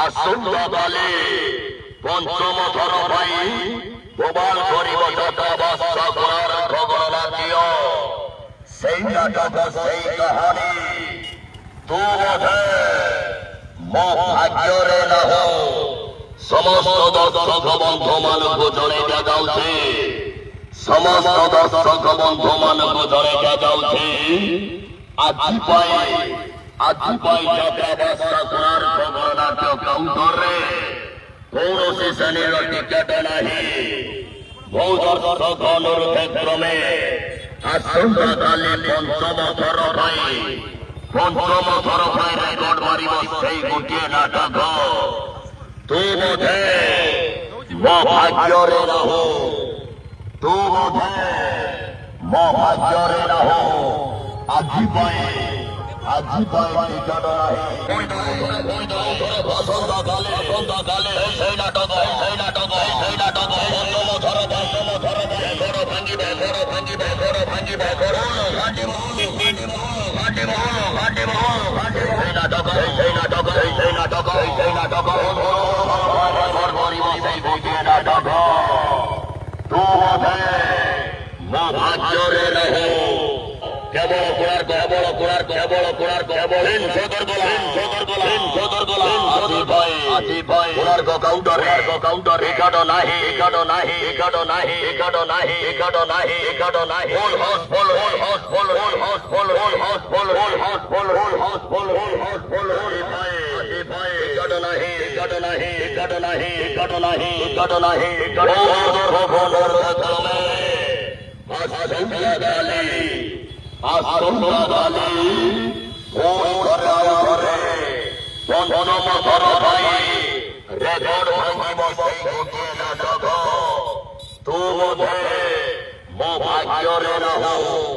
আসন্তকালে পঞ্চম থর পাই প্রবাল করিব যাত্রাবাসা করার খবর রাখিও সেই নাটক সেই কাহানি তু বোধে মো ভাগ্যরে নহ সমস্ত দর্শক বন্ধু ମାନଙ୍କୁ ଜଣେଇବା ଯାଉଛି ସମସ୍ତ ଦର୍ଶକ ବନ୍ଧୁ ମାନଙ୍କୁ ଜଣେଇବା ଯାଉଛି ଆଜି ପାଇଁ ଯାତ୍ରାବାସା କୋଣାର୍କ ଗଣନାଟ୍ୟ କାଉଣ୍ଟରରେ କୌଣସି ଶ୍ରେଣୀର ଟିକେଟ ନାହିଁ। ବହୁ ଦର୍ଶକ ଅନୁରୋଧ କ୍ରମେ ଆସନ୍ତାକାଲି ପଞ୍ଚମ ଥର ପାଇଁ ରେକର୍ଡ ମାରିବ ସେଇ ଗୋଟିଏ ନାଟକ ତୁ ବୋଧେ ମୋ ଭାଗ୍ୟରେ ନାହୁଁ ତୁ ବୋଧେ ମୋ ଭାଗ୍ୟରେ ନାହୁଁ ଆଜି ପାଇଁ ଟିକେଟ ନାହିଁ। ଆସନ୍ତାକାଲି ସେଇ ନାଟକ ପଞ୍ଚମ ଥର ରେକର୍ଡ ଭାଙ୍ଗିବ সেই নাটক তু বোধে মো ভাগ্যরে নহ কেবল কোণার্ক কাউন্টার টিকেট ନାହିଁ আসন্তকালি পঞ্চম থর ପାଇଁ রেকর্ড ভাঙিব সেই ଗୋଟିଏ ନାଟକ ତୁ ବୋଧେ ମୋ ଭାଗ୍ୟରେ ନାହୁଁ।